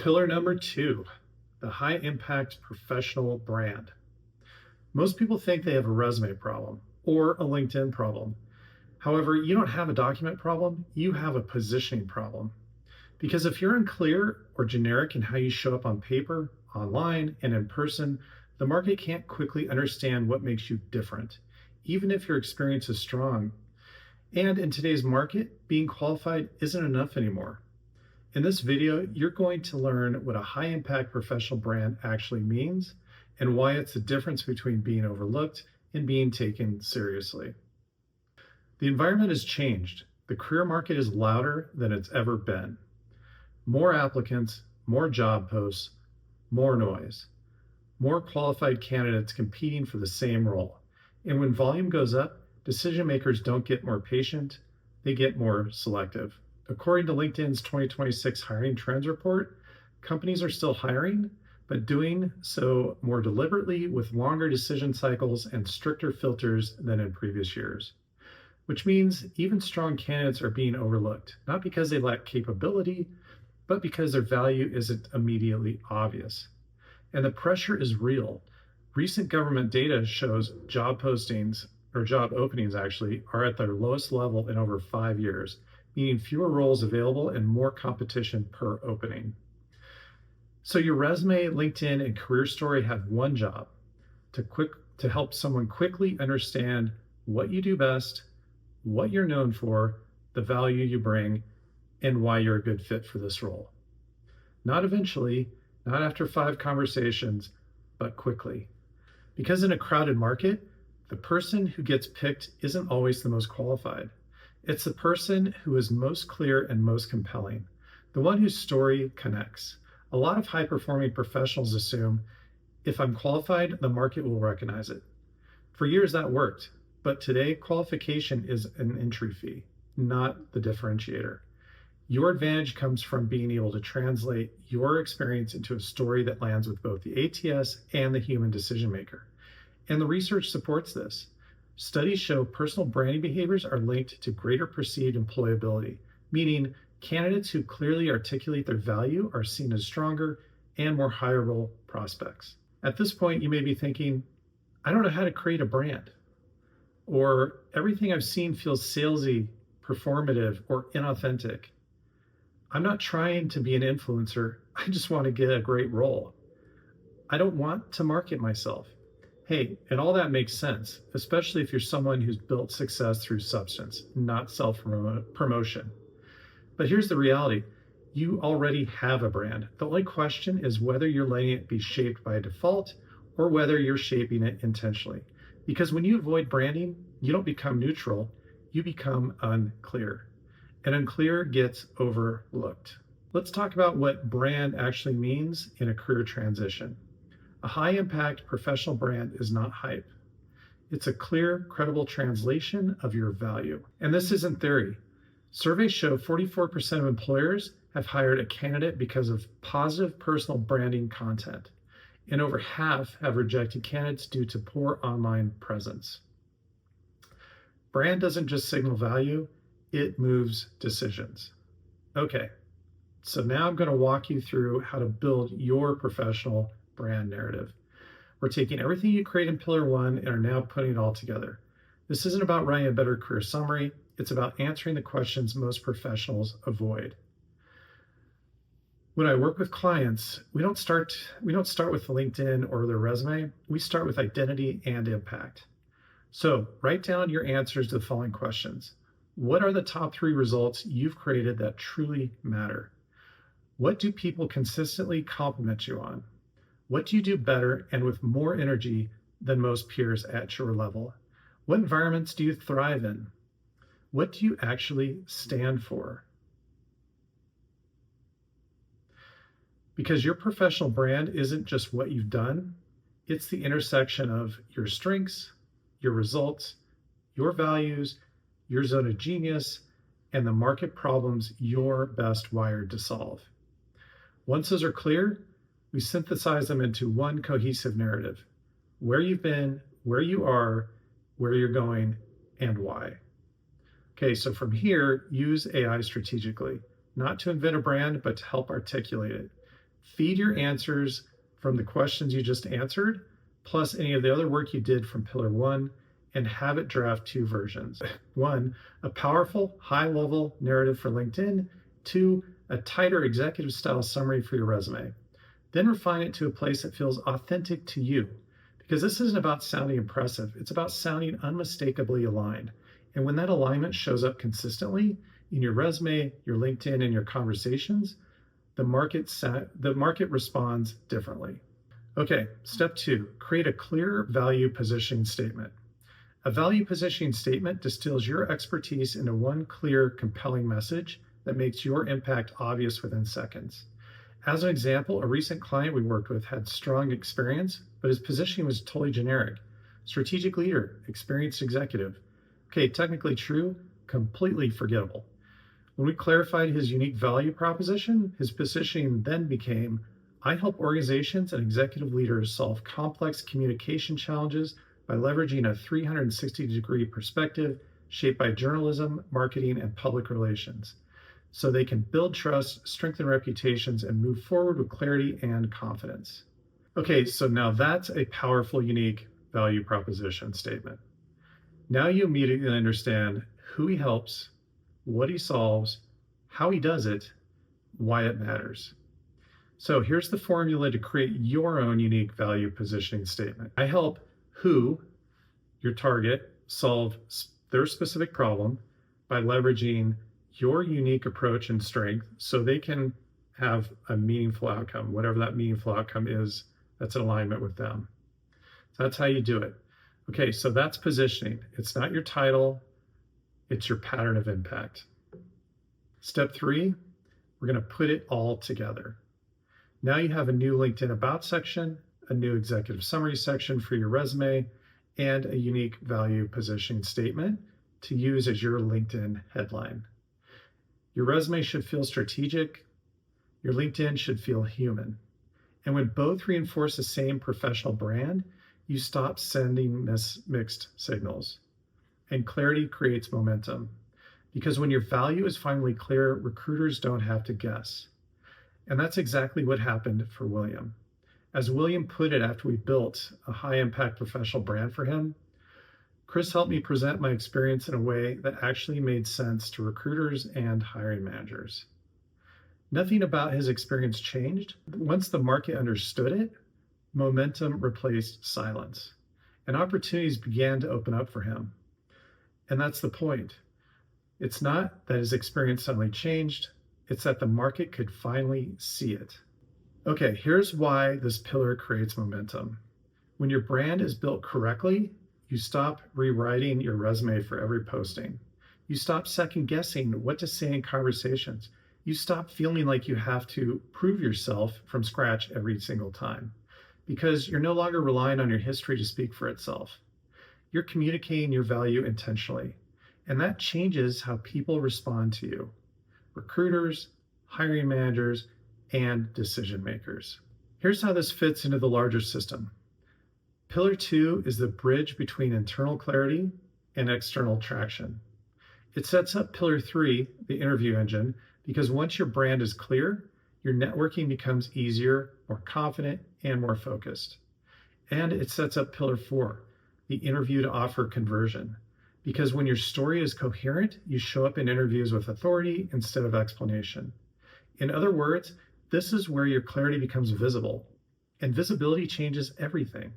Pillar number two, the high impact professional brand. Most people think they have a resume problem or a LinkedIn problem. However, you don't have a document problem, you have a positioning problem. Because if you're unclear or generic in how you show up on paper, online, and in person, the market can't quickly understand what makes you different, even if your experience is strong. And in today's market, being qualified isn't enough anymore. In this video, you're going to learn what a high impact professional brand actually means and why it's the difference between being overlooked and being taken seriously. The environment has changed. The career market is louder than it's ever been. More applicants, more job posts, more noise, more qualified candidates competing for the same role. And when volume goes up, decision makers don't get more patient, they get more selective. According to LinkedIn's 2026 Hiring Trends Report, companies are still hiring, but doing so more deliberately with longer decision cycles and stricter filters than in previous years. Which means even strong candidates are being overlooked, not because they lack capability, but because their value isn't immediately obvious. And the pressure is real. Recent government data shows job postings, or job openings actually, are at their lowest level in over 5 years, meaning fewer roles available and more competition per opening. So your resume, LinkedIn, and career story have one job: to help someone quickly understand what you do best, what you're known for, the value you bring, and why you're a good fit for this role. Not eventually, not after 5 conversations, but quickly. Because in a crowded market, the person who gets picked isn't always the most qualified. It's the person who is most clear and most compelling, the one whose story connects. A lot of high-performing professionals assume, if I'm qualified, the market will recognize it. For years that worked, but today qualification is an entry fee, not the differentiator. Your advantage comes from being able to translate your experience into a story that lands with both the ATS and the human decision maker. And the research supports this. Studies show personal branding behaviors are linked to greater perceived employability, meaning candidates who clearly articulate their value are seen as stronger and more hireable prospects. At this point, you may be thinking, I don't know how to create a brand, or everything I've seen feels salesy, performative, or inauthentic. I'm not trying to be an influencer. I just want to get a great role. I don't want to market myself. Hey, and all that makes sense, especially if you're someone who's built success through substance, not self-promotion. But here's the reality. You already have a brand. The only question is whether you're letting it be shaped by default or whether you're shaping it intentionally. Because when you avoid branding, you don't become neutral, you become unclear. And unclear gets overlooked. Let's talk about what brand actually means in a career transition. A high-impact professional brand is not hype. It's a clear, credible translation of your value. And this isn't theory. Surveys show 44% of employers have hired a candidate because of positive personal branding content, and over half have rejected candidates due to poor online presence. Brand doesn't just signal value, it moves decisions. Okay, so now I'm going to walk you through how to build your professional brand narrative. We're taking everything you create in Pillar 1 and are now putting it all together. This isn't about writing a better career summary, it's about answering the questions most professionals avoid. When I work with clients, we don't start with LinkedIn or their resume, we start with identity and impact. So write down your answers to the following questions. What are the top 3 results you've created that truly matter? What do people consistently compliment you on? What do you do better and with more energy than most peers at your level? What environments do you thrive in? What do you actually stand for? Because your professional brand isn't just what you've done, it's the intersection of your strengths, your results, your values, your zone of genius, and the market problems you're best wired to solve. Once those are clear, we synthesize them into one cohesive narrative: where you've been, where you are, where you're going, and why. Okay, so from here, use AI strategically, not to invent a brand, but to help articulate it. Feed your answers from the questions you just answered, plus any of the other work you did from Pillar 1, and have it draft 2 versions. 1, a powerful, high-level narrative for LinkedIn. 2, a tighter executive-style summary for your resume. Then refine it to a place that feels authentic to you, because this isn't about sounding impressive. It's about sounding unmistakably aligned. And when that alignment shows up consistently in your resume, your LinkedIn, and your conversations, the market responds differently. Okay, step 2, create a clear value positioning statement. A value positioning statement distills your expertise into one clear, compelling message that makes your impact obvious within seconds. As an example, a recent client we worked with had strong experience, but his positioning was totally generic. Strategic leader, experienced executive. Okay, technically true, completely forgettable. When we clarified his unique value proposition, his positioning then became, I help organizations and executive leaders solve complex communication challenges by leveraging a 360-degree perspective shaped by journalism, marketing, and public relations, so they can build trust, strengthen reputations, and move forward with clarity and confidence. Okay, so now that's a powerful, unique value proposition statement. Now you immediately understand who he helps, what he solves, how he does it, why it matters. So here's the formula to create your own unique value positioning statement. I help who, your target, solve their specific problem by leveraging your unique approach and strength so they can have a meaningful outcome, whatever that meaningful outcome is, that's in alignment with them. So that's how you do it. Okay, so that's positioning. It's not your title, it's your pattern of impact. Step 3, we're going to put it all together. Now you have a new LinkedIn About section, a new executive summary section for your resume, and a unique value positioning statement to use as your LinkedIn headline. Your resume should feel strategic. Your LinkedIn should feel human. And when both reinforce the same professional brand, you stop sending mixed signals. And clarity creates momentum. Because when your value is finally clear, recruiters don't have to guess. And that's exactly what happened for William. As William put it after we built a high-impact professional brand for him, Chris helped me present my experience in a way that actually made sense to recruiters and hiring managers. Nothing about his experience changed. Once the market understood it, momentum replaced silence, and opportunities began to open up for him. And that's the point. It's not that his experience suddenly changed, it's that the market could finally see it. Okay, here's why this pillar creates momentum. When your brand is built correctly, you stop rewriting your resume for every posting. You stop second guessing what to say in conversations. You stop feeling like you have to prove yourself from scratch every single time, because you're no longer relying on your history to speak for itself. You're communicating your value intentionally, and that changes how people respond to you. Recruiters, hiring managers, and decision makers. Here's how this fits into the larger system. Pillar 2 is the bridge between internal clarity and external traction. It sets up Pillar 3, the interview engine, because once your brand is clear, your networking becomes easier, more confident, and more focused. And it sets up Pillar 4, the interview to offer conversion, because when your story is coherent, you show up in interviews with authority instead of explanation. In other words, this is where your clarity becomes visible, and visibility changes everything.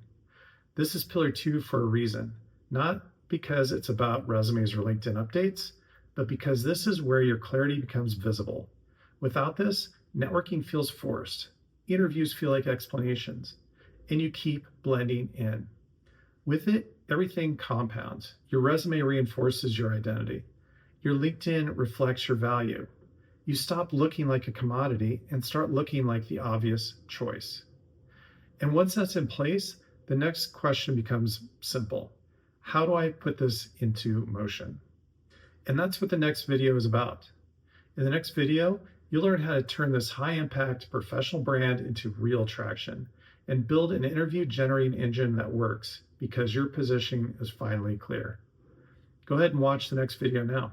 This is Pillar 2 for a reason, not because it's about resumes or LinkedIn updates, but because this is where your clarity becomes visible. Without this, networking feels forced, interviews feel like explanations, and you keep blending in. With it, everything compounds. Your resume reinforces your identity. Your LinkedIn reflects your value. You stop looking like a commodity and start looking like the obvious choice. And once that's in place, the next question becomes simple. How do I put this into motion? And that's what the next video is about. In the next video, you'll learn how to turn this high-impact professional brand into real traction and build an interview-generating engine that works because your positioning is finally clear. Go ahead and watch the next video now.